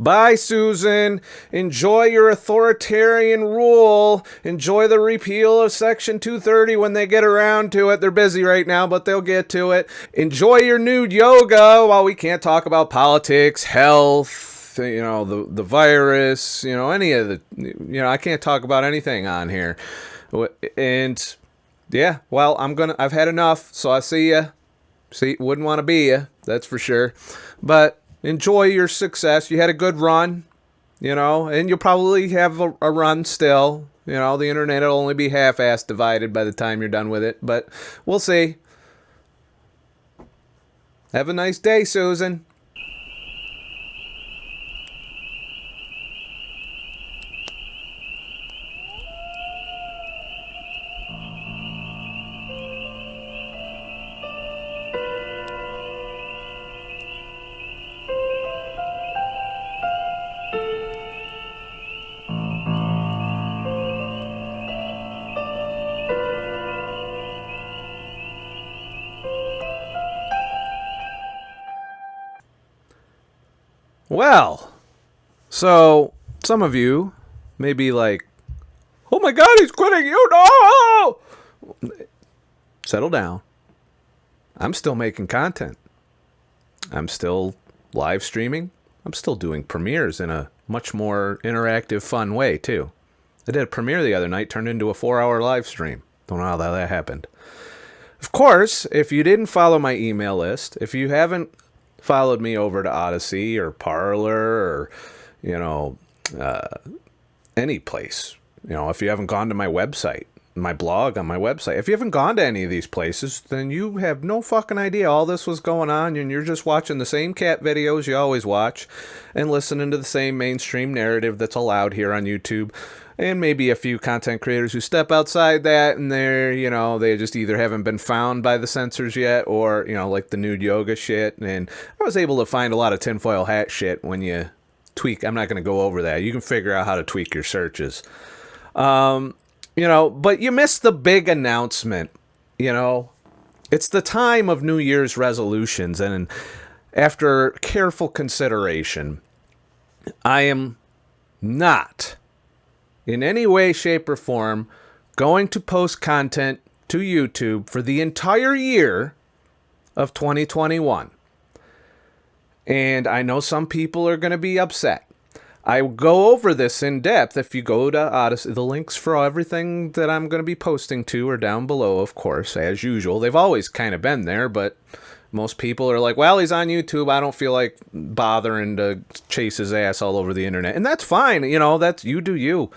Bye, Susan. Enjoy your authoritarian rule. Enjoy the repeal of Section 230 when they get around to it. They're busy right now, but they'll get to it. Enjoy your nude yoga while we can't talk about politics, health, the virus, any of the, I can't talk about anything on here. And yeah, well, I've had enough, so I see ya. Wouldn't want to be ya, that's for sure. But enjoy your success. You had a good run, and you'll probably have a run still. The internet will only be half-assed divided by the time you're done with it, but we'll see. Have a nice day, Susan. Well, so some of you may be like, oh my God, he's quitting. No! Settle down. I'm still making content. I'm still live streaming. I'm still doing premieres in a much more interactive, fun way, too. I did a premiere the other night, turned into a 4-hour live stream. Don't know how that happened. Of course, if you didn't follow my email list, if you haven't followed me over to Odysee or Parler or, any place, if you haven't gone to my website, my blog on my website, if you haven't gone to any of these places, then you have no fucking idea all this was going on, and you're just watching the same cat videos you always watch and listening to the same mainstream narrative that's allowed here on YouTube. And maybe a few content creators who step outside that, and they're, they just either haven't been found by the censors yet, or, like the nude yoga shit. And I was able to find a lot of tinfoil hat shit when you tweak. I'm not going to go over that. You can figure out how to tweak your searches. But you missed the big announcement. It's the time of New Year's resolutions. And after careful consideration, I am not in any way, shape, or form going to post content to YouTube for the entire year of 2021. And I know some people are going to be upset. I go over this in depth. If you go to Odysee, the links for everything that I'm going to be posting to are down below, of course, as usual. They've always kind of been there, but most people are like, well, he's on YouTube. I don't feel like bothering to chase his ass all over the internet. And that's fine. That's you do you.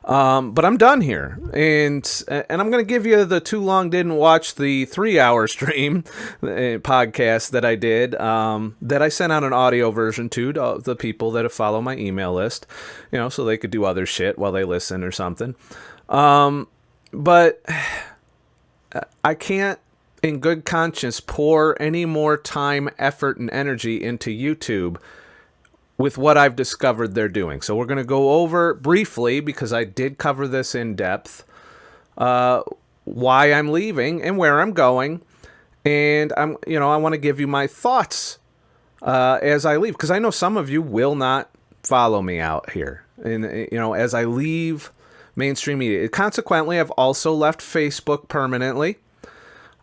But I'm done here. And I'm going to give you the too long didn't watch the 3-hour stream podcast that I did, that I sent out an audio version to the people that follow my email list, so they could do other shit while they listen or something. But I can't, in good conscience, pour any more time, effort, and energy into YouTube with what I've discovered they're doing. So we're going to go over briefly, because I did cover this in depth, why I'm leaving and where I'm going. And I want to give you my thoughts as I leave, because I know some of you will not follow me out here. And, as I leave mainstream media. Consequently, I've also left Facebook permanently.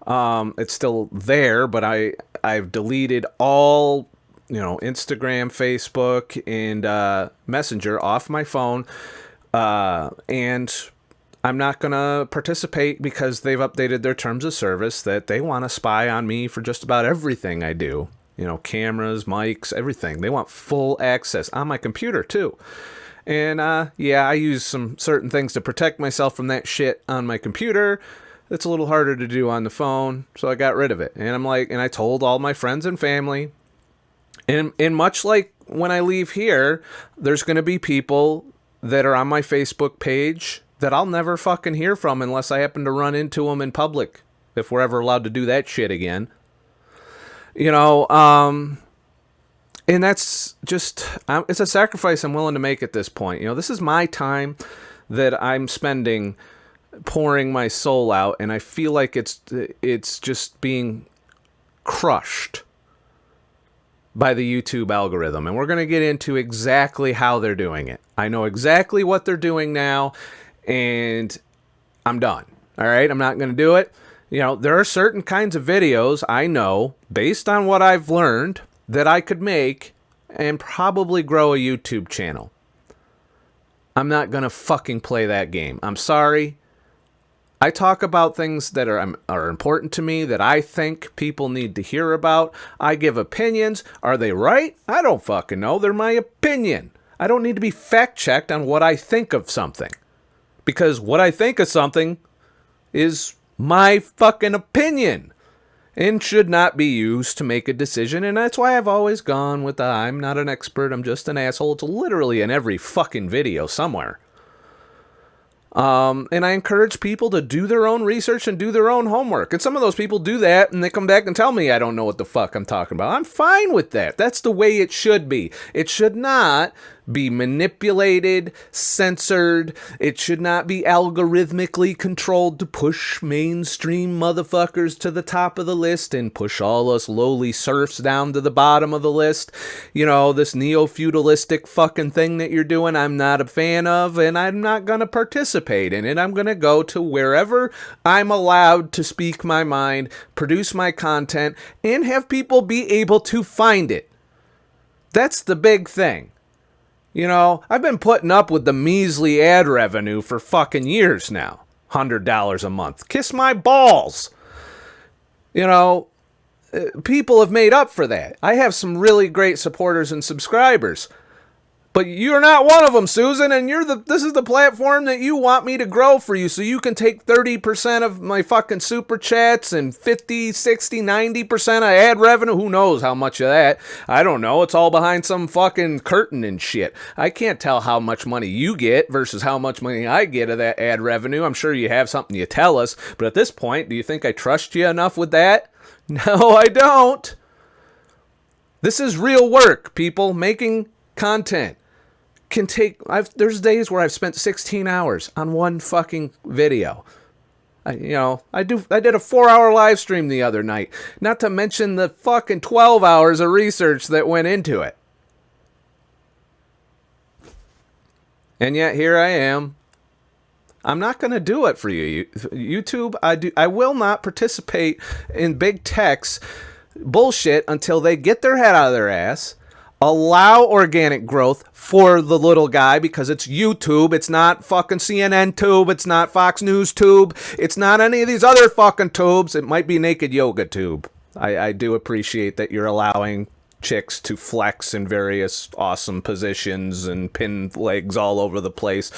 It's still there, but I've deleted all, Instagram, Facebook, and Messenger off my phone. And I'm not going to participate because they've updated their terms of service that they want to spy on me for just about everything I do. Cameras, mics, everything. They want full access on my computer, too. And, I use some certain things to protect myself from that shit on my computer. It's a little harder to do on the phone, so I got rid of it. And I told all my friends and family. And much like when I leave here, there's going to be people that are on my Facebook page that I'll never fucking hear from unless I happen to run into them in public, if we're ever allowed to do that shit again. And that's just, it's a sacrifice I'm willing to make at this point. This is my time that I'm spending pouring my soul out, and I feel like it's just being crushed by the YouTube algorithm. And we're going to get into exactly how they're doing it. I know exactly what they're doing now, and I'm done. All right, I'm not going to do it. You know, there are certain kinds of videos I know, based on what I've learned, that I could make and probably grow a YouTube channel. I'm not going to fucking play that game. I'm sorry. I talk about things that are important to me, that I think people need to hear about. I give opinions. Are they right? I don't fucking know. They're my opinion. I don't need to be fact-checked on what I think of something. Because what I think of something is my fucking opinion and should not be used to make a decision. And that's why I've always gone with the I'm not an expert, I'm just an asshole. It's literally in every fucking video somewhere. And I encourage people to do their own research and do their own homework. And some of those people do that and they come back and tell me I don't know what the fuck I'm talking about. I'm fine with that. That's the way it should be. It should not be manipulated, censored. It should not be algorithmically controlled to push mainstream motherfuckers to the top of the list and push all us lowly serfs down to the bottom of the list. You know, this neo-feudalistic fucking thing that you're doing, I'm not a fan of, and I'm not going to participate in it. I'm going to go to wherever I'm allowed to speak my mind, produce my content, and have people be able to find it. That's the big thing. You know, I've been putting up with the measly ad revenue for fucking years now. $100 a month. Kiss my balls. You know, people have made up for that. I have some really great supporters and subscribers. But you're not one of them, Susan, and this is the platform that you want me to grow for you, so you can take 30% of my fucking super chats and 50, 60, 90% of ad revenue. Who knows how much of that? I don't know. It's all behind some fucking curtain and shit. I can't tell how much money you get versus how much money I get of that ad revenue. I'm sure you have something you tell us, but at this point, do you think I trust you enough with that? No, I don't. This is real work, people. Making content can take, there's days where I've spent 16 hours on one fucking video. I did a 4-hour live stream the other night, not to mention the fucking 12 hours of research that went into it. And yet here I am. I'm not going to do it for you, YouTube. I will not participate in big tech's bullshit until they get their head out of their ass. Allow organic growth for the little guy, because it's YouTube. It's not fucking CNN tube. It's not Fox News tube. It's not any of these other fucking tubes. It might be Naked Yoga tube. I do appreciate that you're allowing chicks to flex in various awesome positions and pin legs all over the place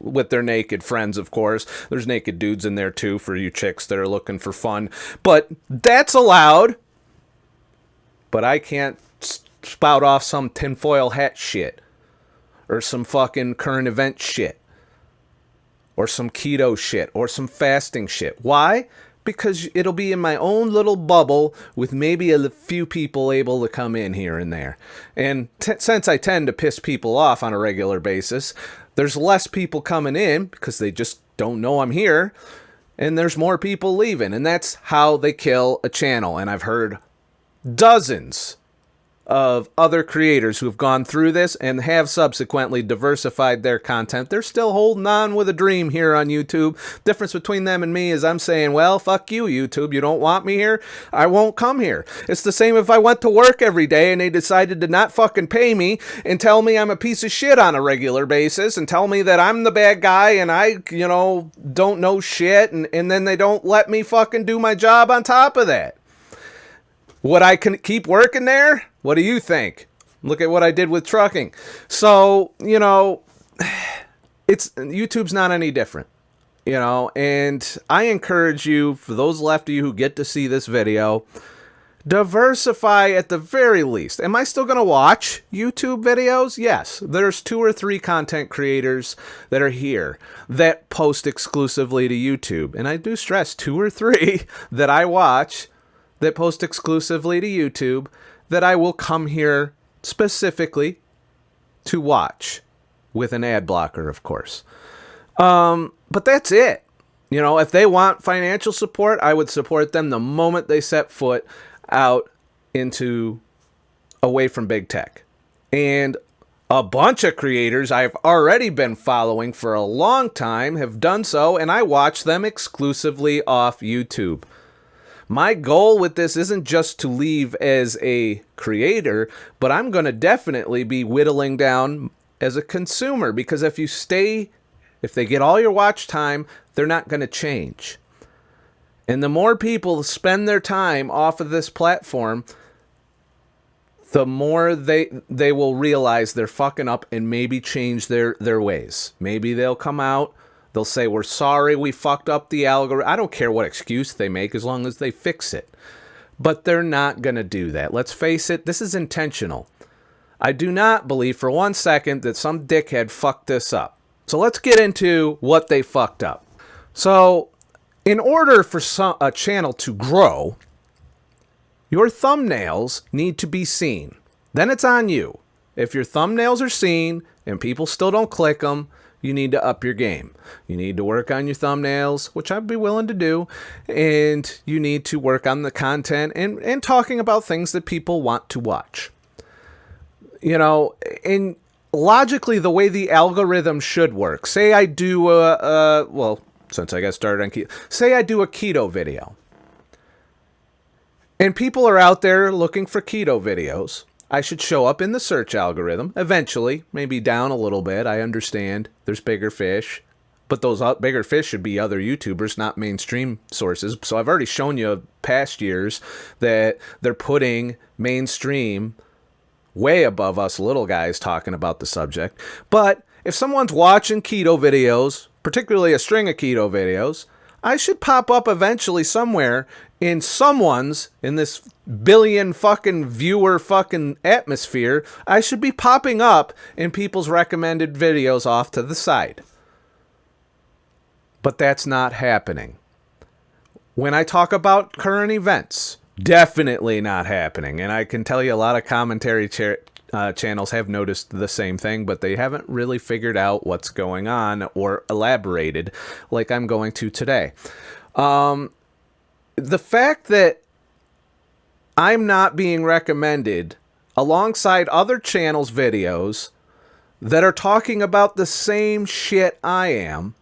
with their naked friends, of course. There's naked dudes in there too for you chicks that are looking for fun. But that's allowed. But I can't spout off some tinfoil hat shit, or some fucking current event shit, or some keto shit, or some fasting shit. Why? Because it'll be in my own little bubble with maybe a few people able to come in here and there. And since I tend to piss people off on a regular basis, there's less people coming in because they just don't know I'm here, and there's more people leaving. And that's how they kill a channel. And I've heard dozens of other creators who have gone through this and have subsequently diversified their content. They're still holding on with a dream here on YouTube. Difference between them and me is I'm saying, well, fuck you, YouTube. You don't want me here? I won't come here. It's the same if I went to work every day and they decided to not fucking pay me and tell me I'm a piece of shit on a regular basis and tell me that I'm the bad guy and I, don't know shit, and then they don't let me fucking do my job on top of that. Would I keep working there? What do you think? Look at what I did with trucking. So, YouTube's not any different, and I encourage you, for those left of you who get to see this video, diversify at the very least. Am I still going to watch YouTube videos? Yes. There's 2 or 3 content creators that are here that post exclusively to YouTube. And I do stress 2 or 3 that I watch that post exclusively to YouTube that I will come here specifically to watch, with an ad blocker, of course. But that's it. If they want financial support, I would support them the moment they set foot out into away from big tech. And a bunch of creators I've already been following for a long time have done so, and I watch them exclusively off YouTube. My goal with this isn't just to leave as a creator, but I'm going to definitely be whittling down as a consumer, because if they get all your watch time, they're not going to change. And the more people spend their time off of this platform, the more they will realize they're fucking up and maybe change their ways. Maybe they'll come out, they'll say, we're sorry, we fucked up the algorithm. I don't care what excuse they make as long as they fix it. But they're not going to do that. Let's face it, this is intentional. I do not believe for 1 second that some dickhead fucked this up. So let's get into what they fucked up. So in order for a channel to grow, your thumbnails need to be seen. Then it's on you. If your thumbnails are seen and people still don't click them, you need to up your game. You need to work on your thumbnails, which I'd be willing to do, and you need to work on the content and talking about things that people want to watch. You know, and logically, the way the algorithm should work, say I do since I got started on keto, say I do a keto video. And people are out there looking for keto videos. I should show up in the search algorithm eventually, maybe down a little bit. I understand there's bigger fish, but those bigger fish should be other YouTubers, not mainstream sources. So I've already shown you past years that they're putting mainstream way above us little guys talking about the subject. But if someone's watching keto videos, particularly a string of keto videos, I should pop up eventually somewhere in this billion fucking viewer fucking atmosphere. I should be popping up in people's recommended videos off to the side. But that's not happening. When I talk about current events, definitely not happening. And I can tell you a lot of commentary channels have noticed the same thing, but they haven't really figured out what's going on or elaborated like I'm going to today. The fact that I'm not being recommended alongside other channels' videos that are talking about the same shit I am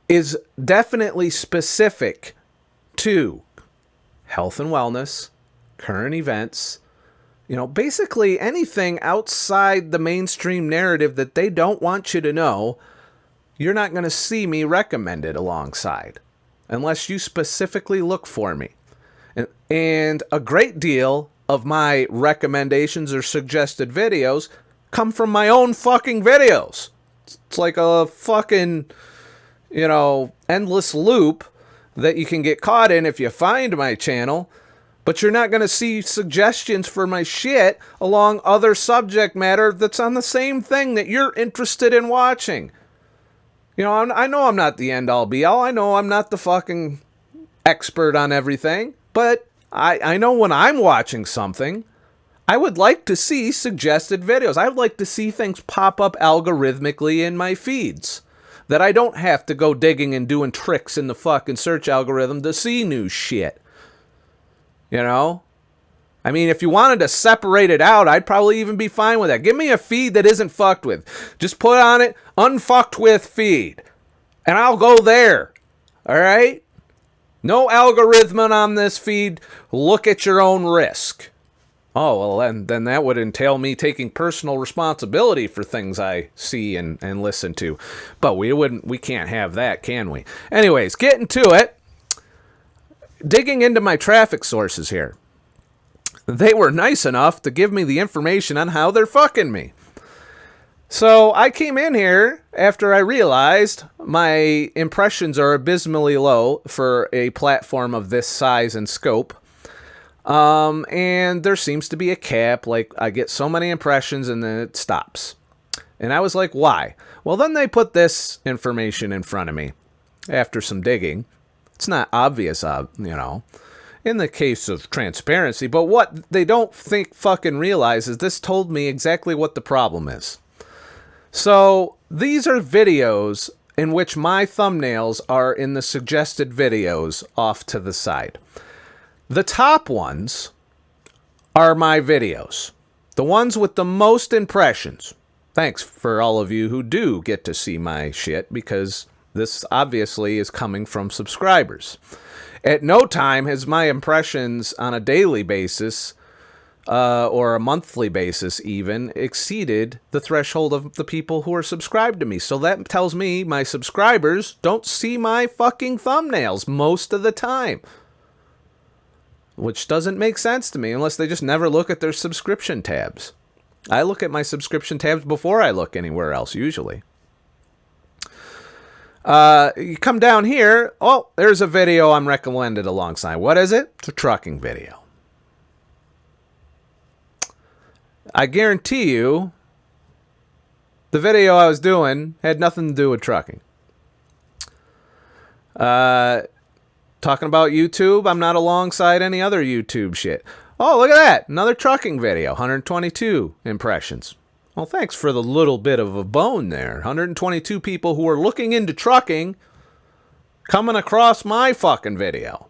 is definitely specific to health and wellness, current events, you know, basically anything outside the mainstream narrative that they don't want you to know. You're not going to see me recommended alongside unless you specifically look for me. And a great deal of my recommendations or suggested videos come from my own fucking videos. It's like a fucking, you know, endless loop that you can get caught in if you find my channel, but you're not going to see suggestions for my shit along other subject matter that's on the same thing that you're interested in watching. You know, I know I'm not the end-all be-all. I know I'm not the fucking expert on everything, but I know when I'm watching something, I would like to see suggested videos. I would like to see things pop up algorithmically in my feeds, that I don't have to go digging and doing tricks in the fucking search algorithm to see new shit. You know? I mean, if you wanted to separate it out, I'd probably even be fine with that. Give me a feed that isn't fucked with. Just put on it, unfucked with feed. And I'll go there. All right? No algorithm on this feed. Look at your own risk. Oh, well, then that would entail me taking personal responsibility for things I see and listen to. But we can't have that, can we? Anyways, getting to it. Digging into my traffic sources here. They were nice enough to give me the information on how they're fucking me. So I came in here after I realized my impressions are abysmally low for a platform of this size and scope. And there seems to be a cap, like I get so many impressions and then it stops. And I was like, why? Well, then they put this information in front of me after some digging. It's not obvious, in the case of transparency, but what they don't fucking realize is this told me exactly what the problem is. So these are videos in which my thumbnails are in the suggested videos off to the side. The top ones are my videos. The ones with the most impressions. Thanks for all of you who do get to see my shit, because this obviously is coming from subscribers. At no time has my impressions on a daily basis or a monthly basis even exceeded the threshold of the people who are subscribed to me. So that tells me my subscribers don't see my fucking thumbnails most of the time. Which doesn't make sense to me unless they just never look at their subscription tabs. I look at my subscription tabs before I look anywhere else, usually. You come down here. Oh, there's a video I'm recommended alongside. What is it? It's a trucking video. I guarantee you the video I was doing had nothing to do with trucking. Talking about YouTube, I'm not alongside any other YouTube shit. Oh, look at that. Another trucking video. 122 impressions. Well, thanks for the little bit of a bone there. 122 people who are looking into trucking coming across my fucking video.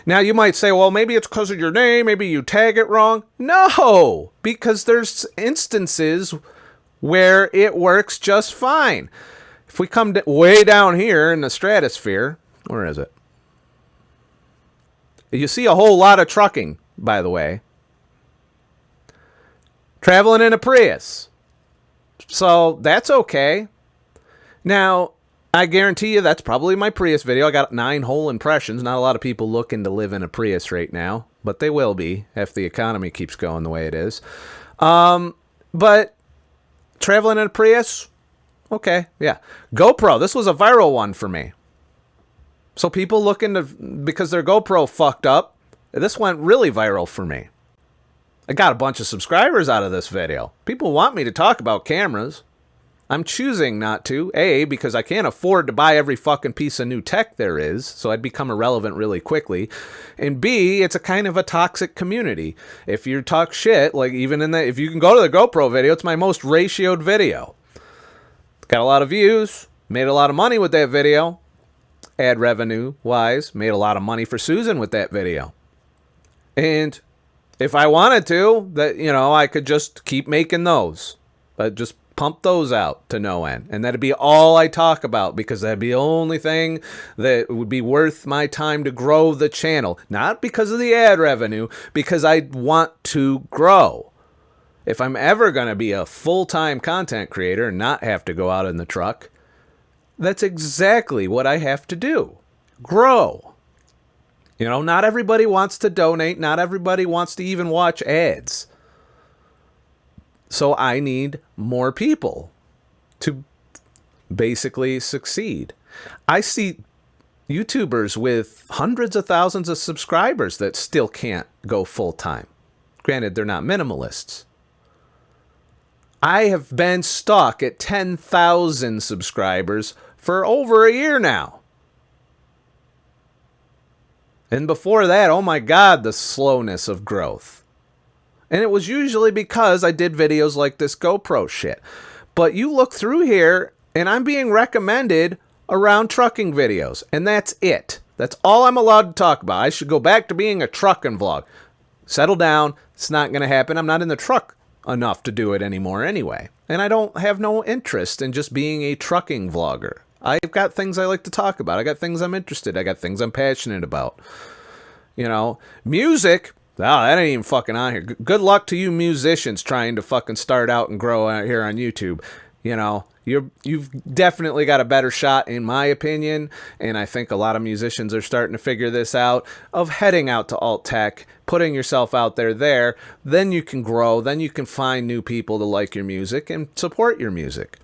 Now, you might say, well, maybe it's because of your name. Maybe you tag it wrong. No, because there's instances where it works just fine. If we come way down here in the stratosphere, where is it? You see a whole lot of trucking, by the way. Traveling in a Prius. So that's okay. Now, I guarantee you that's probably my Prius video. I got 9 whole impressions. Not a lot of people looking to live in a Prius right now, but they will be if the economy keeps going the way it is. But traveling in a Prius, okay, yeah. GoPro, this was a viral one for me. So people looking to, because their GoPro fucked up, this went really viral for me. I got a bunch of subscribers out of this video. People want me to talk about cameras. I'm choosing not to. A, because I can't afford to buy every fucking piece of new tech there is, so I'd become irrelevant really quickly. And B, it's a kind of a toxic community. If you talk shit, like even in the, if you can go to the GoPro video, it's my most ratioed video. Got a lot of views, made a lot of money with that video. Ad revenue wise, made a lot of money for Susan with that video. And if I wanted to, that, you know, I could just keep making those. But just pump those out to no end. And that'd be all I talk about, because that'd be the only thing that would be worth my time to grow the channel. Not because of the ad revenue, because I want to grow. If I'm ever going to be a full-time content creator and not have to go out in the truck, that's exactly what I have to do. Grow. You know, not everybody wants to donate. Not everybody wants to even watch ads. So I need more people to basically succeed. I see YouTubers with hundreds of thousands of subscribers that still can't go full-time. Granted, they're not minimalists. I have been stuck at 10,000 subscribers for over a year now. And before that, oh my God, the slowness of growth. And it was usually because I did videos like this GoPro shit. But you look through here, and I'm being recommended around trucking videos. And that's it. That's all I'm allowed to talk about. I should go back to being a trucking vlog. Settle down. It's not going to happen. I'm not in the truck enough to do it anymore anyway. And I don't have no interest in just being a trucking vlogger. I've got things I like to talk about. I got things I'm interested in. I got things I'm passionate about. You know, music, oh, that ain't even fucking on here. Good luck to you musicians trying to fucking start out and grow out here on YouTube. You know, you've definitely got a better shot, in my opinion, and I think a lot of musicians are starting to figure this out, of heading out to alt tech, putting yourself out there, then you can grow, then you can find new people to like your music and support your music.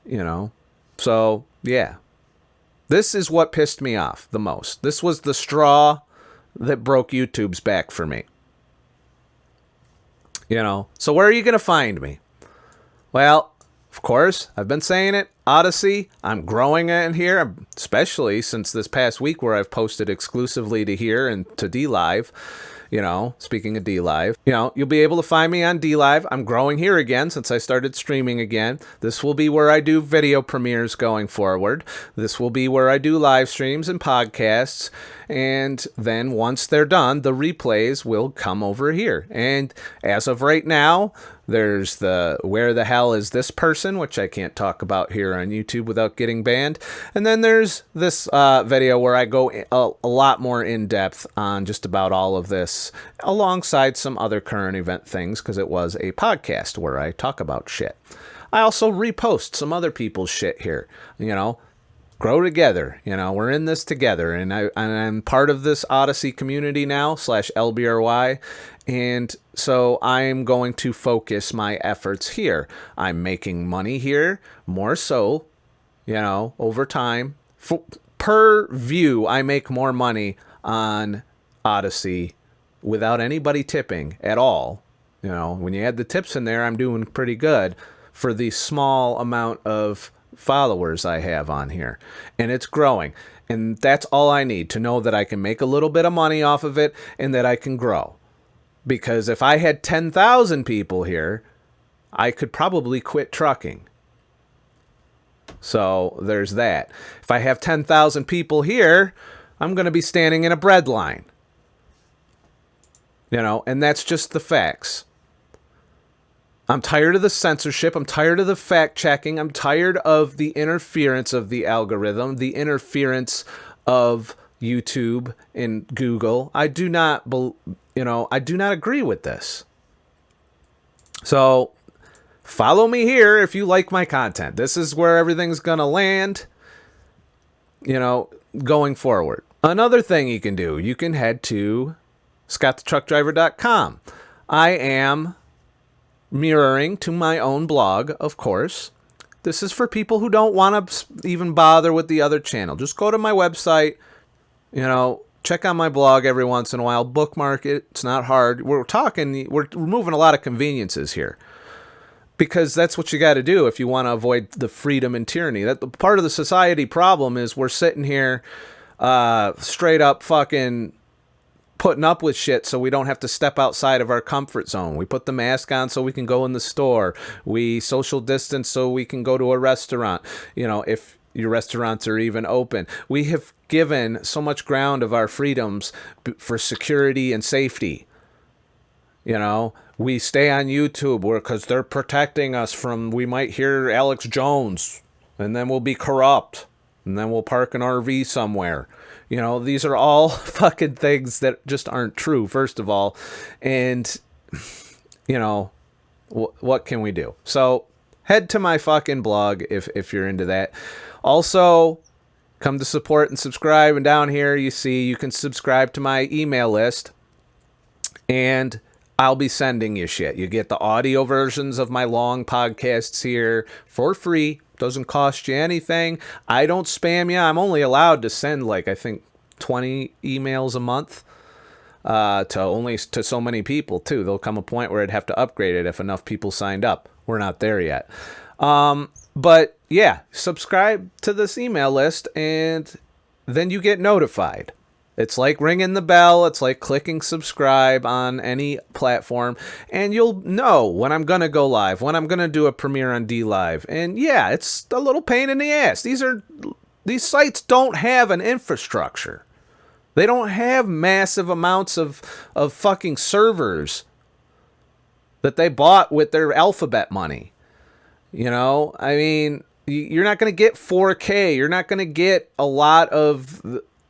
You know, so yeah, this is what pissed me off the most. This was the straw that broke YouTube's back for me. You know, so where are you going to find me? Well, of course, I've been saying it, Odysee. I'm growing in here, especially since this past week where I've posted exclusively to here and to DLIVE. You know, speaking of DLIVE, you know, you'll be able to find me on DLIVE. I'm growing here again since I started streaming again. This will be where I do video premieres going forward. This will be where I do live streams and podcasts. And then once they're done, the replays will come over here. And as of right now, there's the Where the Hell Is This Person, which I can't talk about here on YouTube without getting banned. And then there's this video where I go a lot more in depth on just about all of this, alongside some other current event things, because it was a podcast where I talk about shit. I also repost some other people's shit here, you know. Grow together, you know, we're in this together, and I'm part of this Odysee community now, /LBRY, and so I'm going to focus my efforts here. I'm making money here, more so, you know, over time. Per view, I make more money on Odysee without anybody tipping at all. You know, when you add the tips in there, I'm doing pretty good for the small amount of followers I have on here, and it's growing, and that's all I need to know, that I can make a little bit of money off of it and that I can grow. Because if I had 10,000 people here, I could probably quit trucking. So there's that. If I have 10,000 people here, I'm going to be standing in a bread line, you know, and that's just the facts. I'm tired of the censorship. I'm tired of the fact checking. I'm tired of the interference of the algorithm, the interference of YouTube and Google. I do not agree with this. So follow me here if you like my content. This is where everything's going to land, you know, going forward. Another thing you can do, you can head to scottthetruckdriver.com. I am mirroring to my own blog, of course. This is for people who don't want to even bother with the other channel. Just go to my website, you know, check out my blog every once in a while, bookmark it. It's not hard. We're removing a lot of conveniences here, because that's what you got to do if you want to avoid the freedom and tyranny. That part of the society problem is we're sitting here straight up fucking putting up with shit so we don't have to step outside of our comfort zone. We put the mask on so we can go in the store. We social distance so we can go to a restaurant, you know, if your restaurants are even open. We have given so much ground of our freedoms for security and safety. You know, we stay on YouTube because they're protecting us from, we might hear Alex Jones, and then we'll be corrupt, and then we'll park an RV somewhere. You know, these are all fucking things that just aren't true, first of all. And, you know, what can we do? So head to my fucking blog if you're into that. Also, come to support and subscribe. And down here, you see you can subscribe to my email list. And I'll be sending you shit. You get the audio versions of my long podcasts here for free. Doesn't cost you anything. I don't spam you. I'm only allowed to send, like, I think 20 emails a month to so many people, too. There'll come a point where I'd have to upgrade it if enough people signed up. We're not there yet. But, yeah, subscribe to this email list, and then you get notified. It's like ringing the bell. It's like clicking subscribe on any platform, and you'll know when I'm going to go live, when I'm going to do a premiere on DLIVE. And yeah, it's a little pain in the ass. These sites don't have an infrastructure. They don't have massive amounts of fucking servers that they bought with their Alphabet money. You know, I mean, you're not going to get 4K. You're not going to get a lot of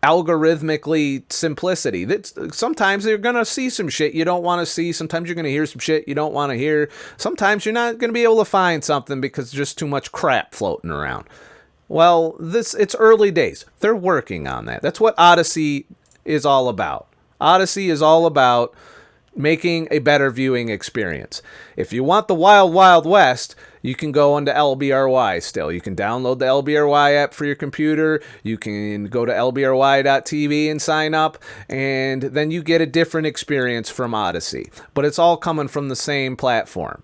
algorithmically simplicity. Sometimes you're going to see some shit you don't want to see. Sometimes you're going to hear some shit you don't want to hear. Sometimes you're not going to be able to find something because there's just too much crap floating around. Well, it's early days. They're working on that. That's what Odysee is all about. Odysee is all about making a better viewing experience. If you want the Wild Wild West, you can go onto LBRY still. You can download the LBRY app for your computer. You can go to LBRY.tv and sign up, and then you get a different experience from Odysee. But it's all coming from the same platform,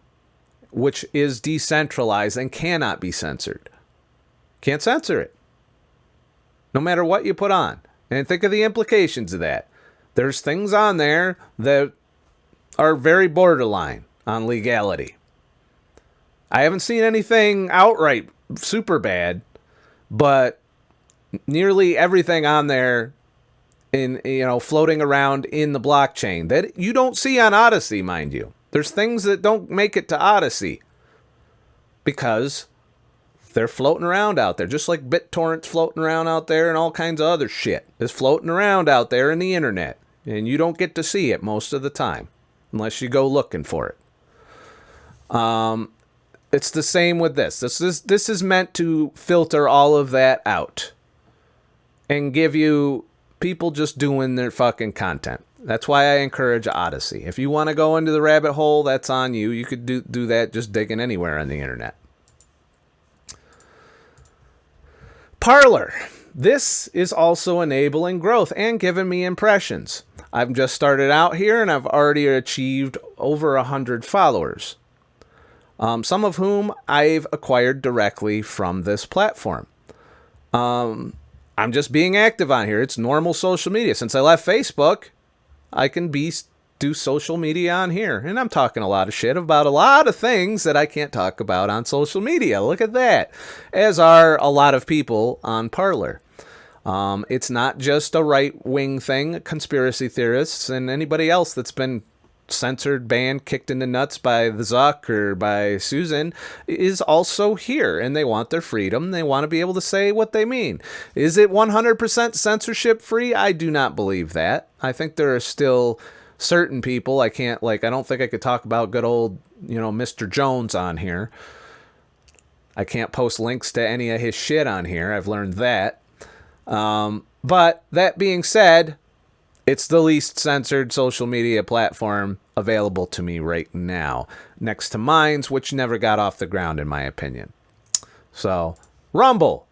which is decentralized and cannot be censored. Can't censor it, no matter what you put on. And think of the implications of that. There's things on there that are very borderline on legality. I haven't seen anything outright super bad, but nearly everything on there floating around in the blockchain that you don't see on Odysee, mind you. There's things that don't make it to Odysee because they're floating around out there, just like BitTorrent's floating around out there and all kinds of other shit is floating around out there in the internet. And you don't get to see it most of the time unless you go looking for it. It's the same with this. This is meant to filter all of that out and give you people just doing their fucking content. That's why I encourage Odysee. If you want to go into the rabbit hole, that's on you. You could do that just digging anywhere on the internet. Parler. This is also enabling growth and giving me impressions. I've just started out here and I've already achieved over 100 followers. Some of whom I've acquired directly from this platform. I'm just being active on here. It's normal social media. Since I left Facebook, I can do social media on here. And I'm talking a lot of shit about a lot of things that I can't talk about on social media. Look at that. As are a lot of people on Parler. It's not just a right-wing thing. Conspiracy theorists and anybody else that's been censored, banned, kicked in the nuts by the Zuck or by Susan is also here, and they want their freedom. They want to be able to say what they mean. Is it 100% censorship free? I do not believe that. I think there are still certain people I don't think I could talk about good old, Mr. Jones on here. I can't post links to any of his shit on here. I've learned that. But that being said, it's the least censored social media platform available to me right now, next to Minds, which never got off the ground, in my opinion. So, Rumble.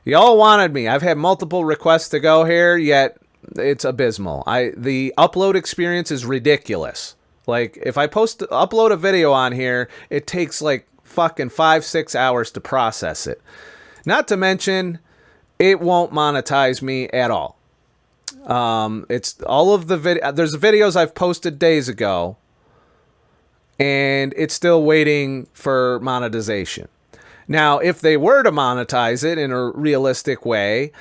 Y'all wanted me. I've had multiple requests to go here, yet it's abysmal. The upload experience is ridiculous. Like, if I upload a video on here, it takes like fucking 5-6 hours to process it. Not to mention, it won't monetize me at all. It's all of the there's videos I've posted days ago and it's still waiting for monetization. Now, if they were to monetize it in a realistic way,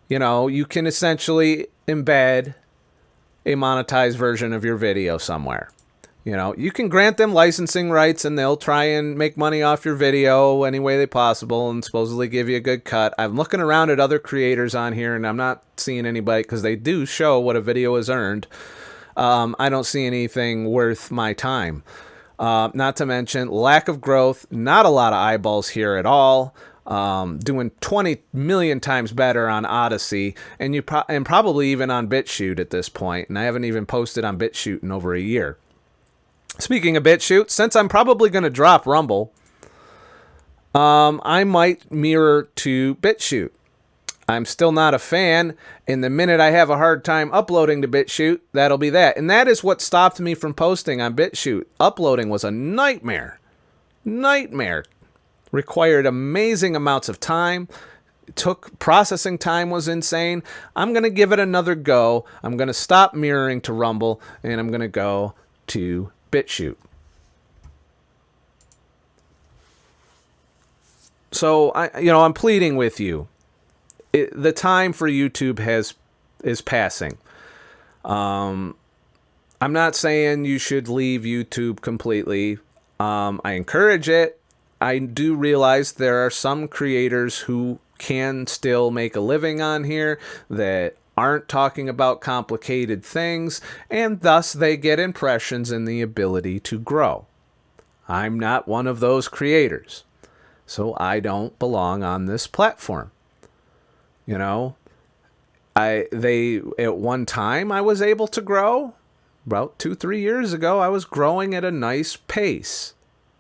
you can essentially embed a monetized version of your video somewhere. You can grant them licensing rights and they'll try and make money off your video any way they possible and supposedly give you a good cut. I'm looking around at other creators on here and I'm not seeing anybody, because they do show what a video has earned. I don't see anything worth my time. Not to mention lack of growth, not a lot of eyeballs here at all. Doing 20 million times better on Odysee and probably even on BitChute at this point. And I haven't even posted on BitChute in over a year. Speaking of BitChute, since I'm probably going to drop Rumble, I might mirror to BitChute. I'm still not a fan, and the minute I have a hard time uploading to BitChute, that'll be that. And that is what stopped me from posting on BitChute. Uploading was a nightmare. Required amazing amounts of time. Processing time was insane. I'm going to give it another go. I'm going to stop mirroring to Rumble, and I'm going to go to BitChute. So I'm pleading with you. The time for YouTube is passing. I'm not saying you should leave YouTube completely. I encourage it. I do realize there are some creators who can still make a living on here that aren't talking about complicated things, and thus they get impressions and the ability to grow. I'm not one of those creators, so I don't belong on this platform. At one time I was able to grow. About 2-3 years ago, I was growing at a nice pace.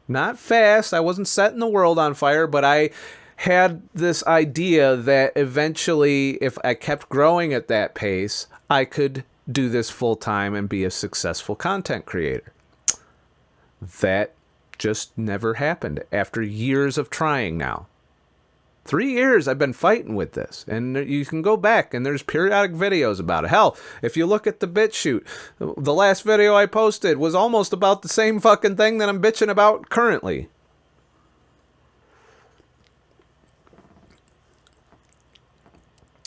Not fast. I wasn't setting the world on fire, but I had this idea that eventually, if I kept growing at that pace, I could do this full time and be a successful content creator. That just never happened after years of trying now. 3 years I've been fighting with this, and you can go back and there's periodic videos about it. Hell, if you look at the BitChute, the last video I posted was almost about the same fucking thing that I'm bitching about currently.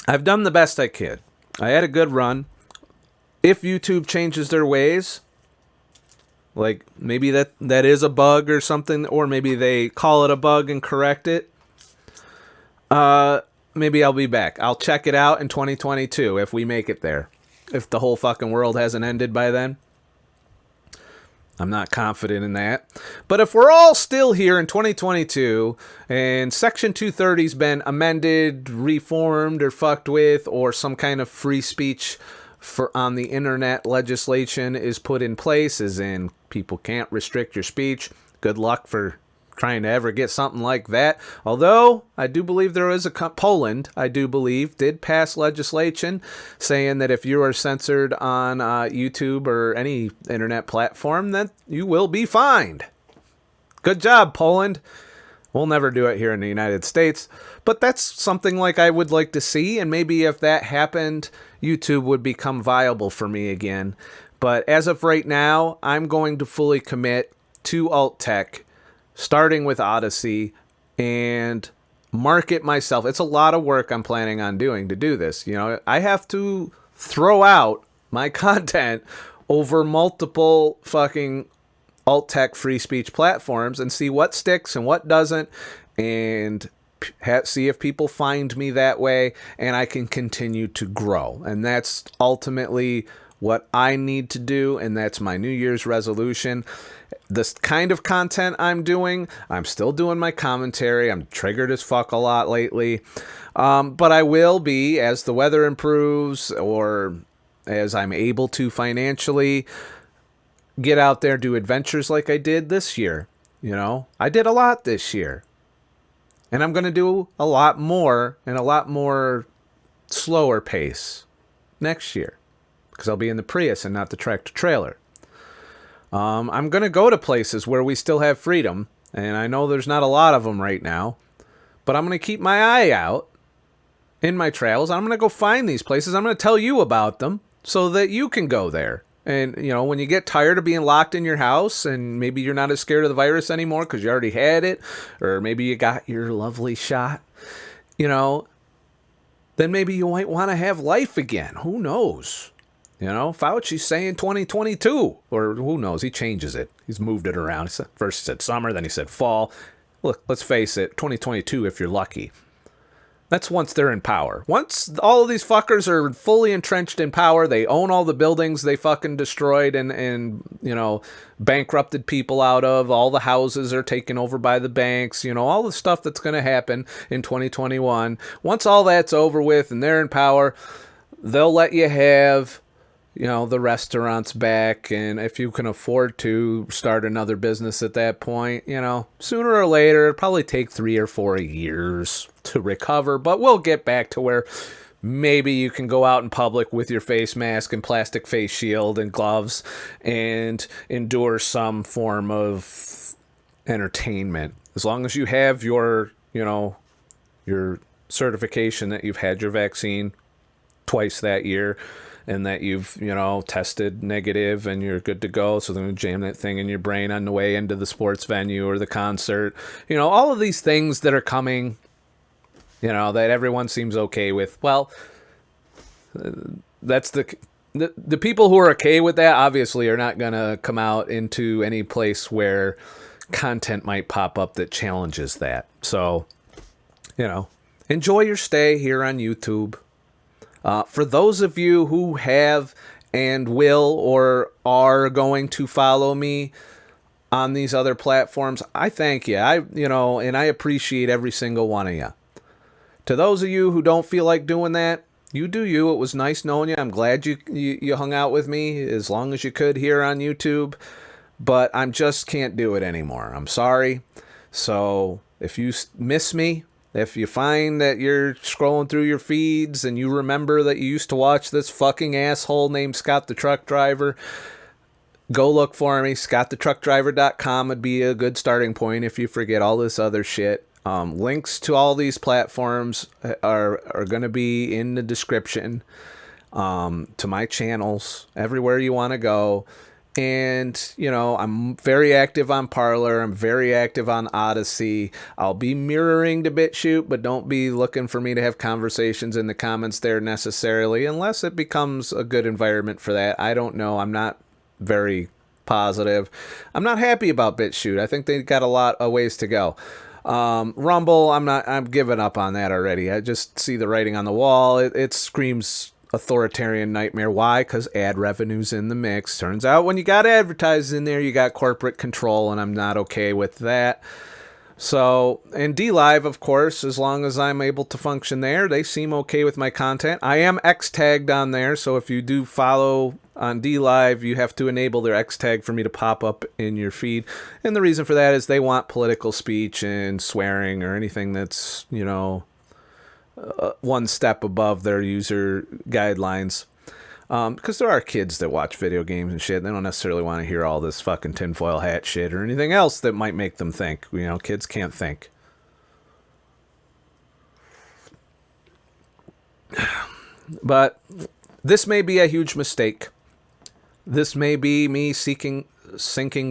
I've done the best I could. I had a good run. If YouTube changes their ways, like maybe that is a bug or something, or maybe they call it a bug and correct it, maybe I'll be back. I'll check it out in 2022 if we make it there. If the whole fucking world hasn't ended by then. I'm not confident in that. But if we're all still here in 2022 and Section 230's been amended, reformed, or fucked with, or some kind of free speech on the internet legislation is put in place, as in people can't restrict your speech, good luck for trying to ever get something like that. Although I do believe there is Poland, I do believe, did pass legislation saying that if you are censored on YouTube or any internet platform, that you will be fined. Good job, Poland. We'll never do it here in the United States, but that's something like I would like to see, and maybe if that happened, YouTube would become viable for me again. But as of right now, I'm going to fully commit to alt tech, starting with Odysee, and market myself. It's a lot of work I'm planning on doing to do this. You know, I have to throw out my content over multiple fucking alt tech free speech platforms and see what sticks and what doesn't, and see if people find me that way, and I can continue to grow. And that's ultimately what I need to do, and that's my New Year's resolution. This kind of content I'm doing, I'm still doing my commentary. I'm triggered as fuck a lot lately. But I will be, as the weather improves or as I'm able to financially, get out there, do adventures like I did this year. You know, I did a lot this year. And I'm going to do a lot more and a lot more slower pace next year, because I'll be in the Prius and not the tractor trailer. I'm going to go to places where we still have freedom, and I know there's not a lot of them right now, but I'm going to keep my eye out in my travels. I'm going to go find these places. I'm going to tell you about them so that you can go there. And, you know, when you get tired of being locked in your house and maybe you're not as scared of the virus anymore because you already had it, or maybe you got your lovely shot, you know, then maybe you might want to have life again. Who knows? You know, Fauci's saying 2022, or who knows? He changes it. He's moved it around. First he said summer, then he said fall. Look, let's face it, 2022 if you're lucky. That's once they're in power. Once all of these fuckers are fully entrenched in power, they own all the buildings they fucking destroyed and you know, bankrupted people out of. All the houses are taken over by the banks. You know, all the stuff that's going to happen in 2021. Once all that's over with and they're in power, they'll let you have, you know, the restaurants back, and if you can afford to start another business at that point, you know, sooner or later, it'll probably take 3 or 4 years to recover, but we'll get back to where maybe you can go out in public with your face mask and plastic face shield and gloves and endure some form of entertainment. As long as you have your, you know, your certification that you've had your vaccine twice that year, and that you've, you know, tested negative and you're good to go. So they're going to jam that thing in your brain on the way into the sports venue or the concert. You know, all of these things that are coming, you know, that everyone seems okay with. Well, that's the people who are okay with that obviously are not going to come out into any place where content might pop up that challenges that. So, you know, enjoy your stay here on YouTube. For those of you who have and will or are going to follow me on these other platforms, I thank you. And I appreciate every single one of you. To those of you who don't feel like doing that, you do you. It was nice knowing you. I'm glad you hung out with me as long as you could here on YouTube, but I just can't do it anymore. I'm sorry. So if you miss me, if you find that you're scrolling through your feeds and you remember that you used to watch this fucking asshole named Scott the Truck Driver, go look for me. ScottTheTruckDriver.com would be a good starting point if you forget all this other shit. Links to all these platforms are going to be in the description, to my channels, everywhere you want to go. And, you know, I'm very active on Parler. I'm very active on Odysee. I'll be mirroring to BitChute, but don't be looking for me to have conversations in the comments there necessarily, unless it becomes a good environment for that. I don't know. I'm not very positive. I'm not happy about BitChute. I think they got a lot of ways to go. Rumble, I'm giving up on that already. I just see the writing on the wall. It screams authoritarian nightmare. Why? Because ad revenue's in the mix. Turns out when you got advertisers in there, you got corporate control, and I'm not okay with that. So, and DLIVE, of course, as long as I'm able to function there, they seem okay with my content. I am X-tagged on there, so if you do follow on DLIVE, you have to enable their X-tag for me to pop up in your feed. And the reason for that is they want political speech and swearing or anything that's, you know, one step above their user guidelines. Because there are kids that watch video games and shit. They don't necessarily want to hear all this fucking tinfoil hat shit or anything else that might make them think. You know, kids can't think. But this may be a huge mistake. This may be me sinking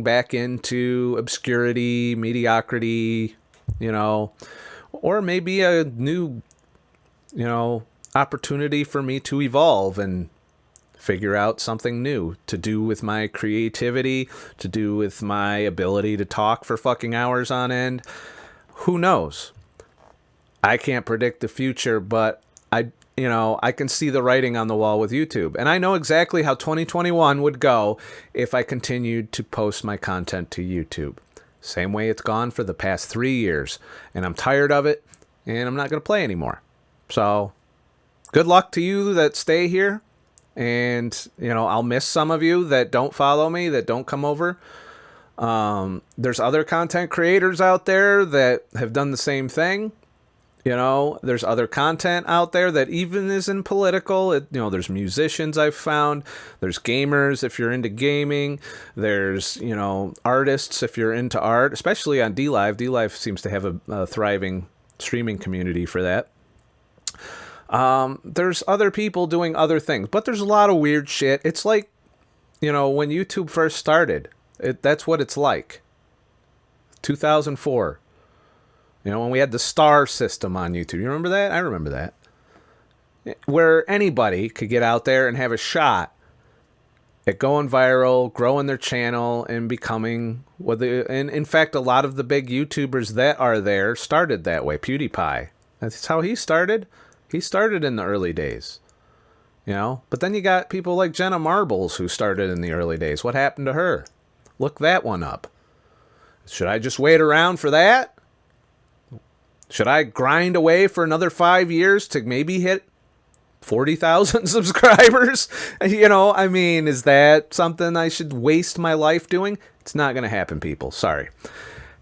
back into obscurity, mediocrity, you know, or maybe a new, you know, opportunity for me to evolve and figure out something new to do with my creativity, to do with my ability to talk for fucking hours on end. Who knows? I can't predict the future, but I can see the writing on the wall with YouTube. And I know exactly how 2021 would go if I continued to post my content to YouTube. Same way it's gone for the past 3 years. And I'm tired of it, and I'm not going to play anymore. So, good luck to you that stay here. And, you know, I'll miss some of you that don't follow me, that don't come over. There's other content creators out there that have done the same thing. You know, there's other content out there that even isn't political. There's musicians I've found. There's gamers if you're into gaming. There's, you know, artists if you're into art, especially on DLive. DLive seems to have a thriving streaming community for that. There's other people doing other things, but there's a lot of weird shit. It's like, you know, when YouTube first started, that's what it's like. 2004. You know, when we had the star system on YouTube. You remember that? I remember that. Where anybody could get out there and have a shot at going viral, growing their channel, and becoming and in fact, a lot of the big YouTubers that are there started that way. PewDiePie. That's how he started. He started in the early days. You know? But then you got people like Jenna Marbles who started in the early days. What happened to her? Look that one up. Should I just wait around for that? Should I grind away for another 5 years to maybe hit 40,000 subscribers? You know, I mean, is that something I should waste my life doing? It's not going to happen, people. Sorry.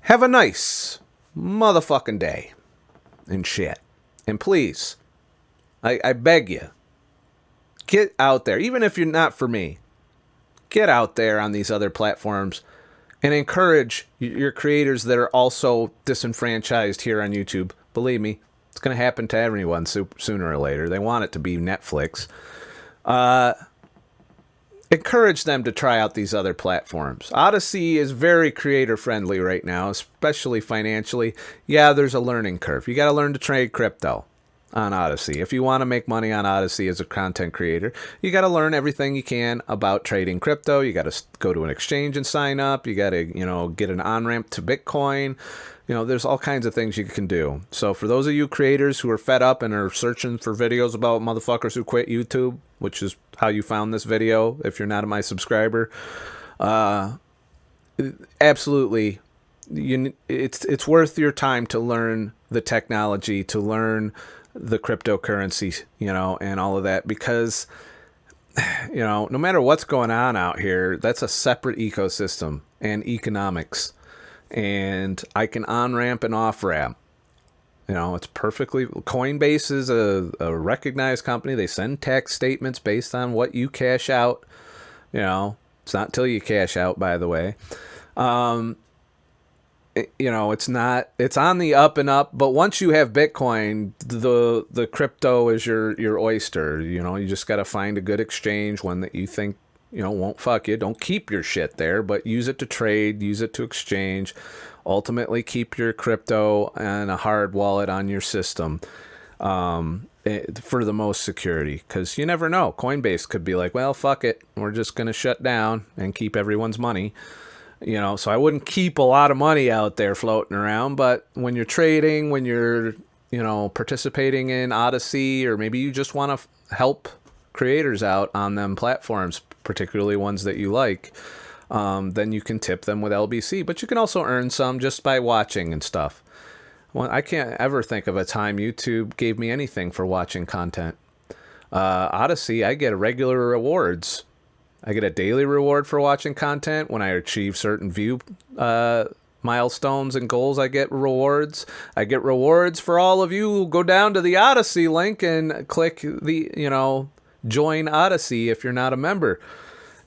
Have a nice motherfucking day and shit. And please, I beg you, get out there. Even if you're not for me, get out there on these other platforms and encourage your creators that are also disenfranchised here on YouTube. Believe me, it's going to happen to everyone sooner or later. They want it to be Netflix. Encourage them to try out these other platforms. Odysee is very creator-friendly right now, especially financially. Yeah, there's a learning curve. You got to learn to trade crypto on Odysee. If you want to make money on Odysee as a content creator, you got to learn everything you can about trading crypto. You got to go to an exchange and sign up. You got to, you know, get an on-ramp to Bitcoin. You know, there's all kinds of things you can do. So for those of you creators who are fed up and are searching for videos about motherfuckers who quit YouTube, which is how you found this video if you're not my subscriber, absolutely, it's worth your time to learn the technology, to learn the cryptocurrency, you know, and all of that, because, you know, no matter what's going on out here, that's a separate ecosystem and economics. And I can on-ramp and off-ramp. You know, it's perfectly... Coinbase is a recognized company. They send tax statements based on what you cash out. You know, it's not until you cash out, by the way. you know, it's on the up and up, but once you have Bitcoin, the crypto is your oyster. You know, you just got to find a good exchange, one that you think, you know, won't fuck you. Don't keep your shit there, but use it to trade, use it to exchange. Ultimately, keep your crypto and a hard wallet on your system for the most security, because you never know. Coinbase could be like, well, fuck it, we're just going to shut down and keep everyone's money. You know, so I wouldn't keep a lot of money out there floating around, but when you're trading, when you're, you know, participating in Odysee, or maybe you just want to help creators out on them platforms, particularly ones that you like, then you can tip them with LBC. But you can also earn some just by watching and stuff. Well, I can't ever think of a time YouTube gave me anything for watching content. Odysee, I get regular rewards. I get a daily reward for watching content. When I achieve certain view milestones and goals, I get rewards. I get rewards for all of you who go down to the Odysee link and click the, you know, join Odysee if you're not a member.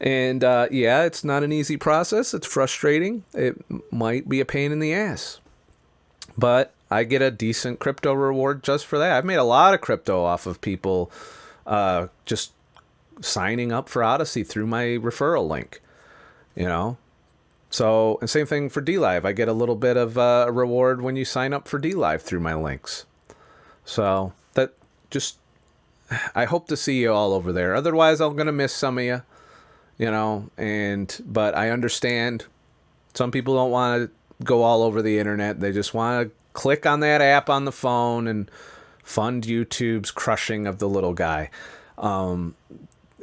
And yeah, it's not an easy process. It's frustrating. It might be a pain in the ass. But I get a decent crypto reward just for that. I've made a lot of crypto off of people just signing up for Odysee through my referral link, you know. So, and same thing for DLIVE. I get a little bit of a reward when you sign up for DLIVE through my links. So that just, I hope to see you all over there. Otherwise, I'm going to miss some of you, you know, but I understand some people don't want to go all over the internet. They just want to click on that app on the phone and fund YouTube's crushing of the little guy.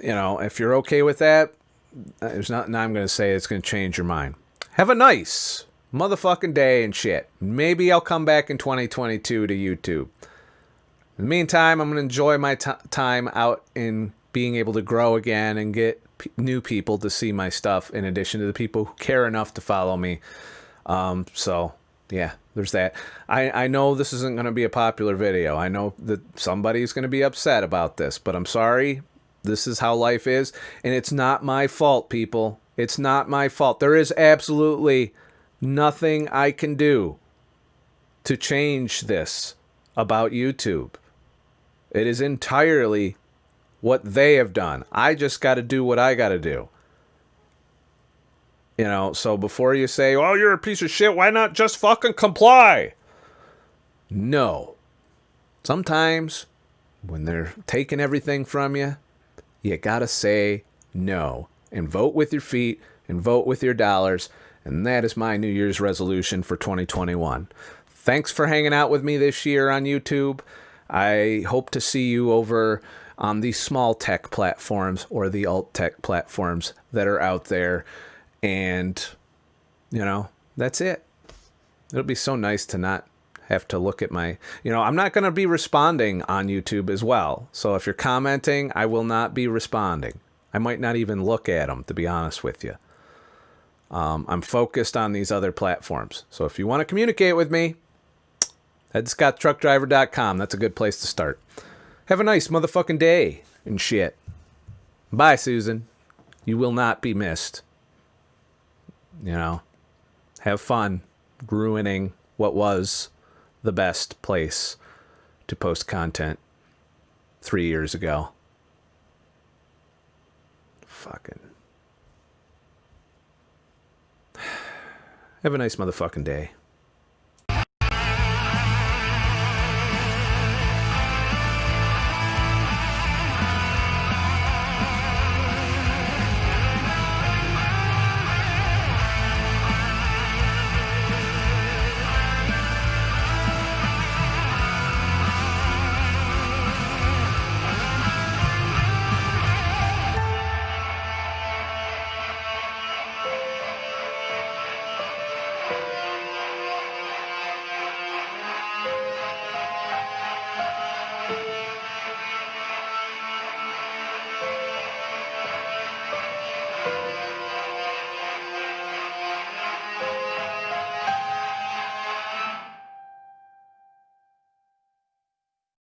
You know, if you're okay with that, there's nothing I'm going to say it's going to change your mind. Have a nice motherfucking day and shit. Maybe I'll come back in 2022 to YouTube. In the meantime, I'm going to enjoy my time out in being able to grow again and get new people to see my stuff, in addition to the people who care enough to follow me. So, yeah, there's that. I know this isn't going to be a popular video. I know that somebody's going to be upset about this, but I'm sorry. This is how life is, and it's not my fault, people. It's not my fault. There is absolutely nothing I can do to change this about YouTube. It is entirely what they have done. I just got to do what I got to do. You know, so before you say, oh, you're a piece of shit, why not just fucking comply? No. Sometimes when they're taking everything from you, you gotta say no and vote with your feet and vote with your dollars. And that is my New Year's resolution for 2021. Thanks for hanging out with me this year on YouTube. I hope to see you over on the small tech platforms or the alt tech platforms that are out there. And, you know, that's it. It'll be so nice to not have to look at my, you know, I'm not going to be responding on YouTube as well. So if you're commenting, I will not be responding. I might not even look at them, to be honest with you. I'm focused on these other platforms. So if you want to communicate with me, head to scotttruckdriver.com. That's a good place to start. Have a nice motherfucking day and shit. Bye, Susan. You will not be missed. You know, have fun ruining what was the best place to post content 3 years ago. Fucking. Have a nice motherfucking day.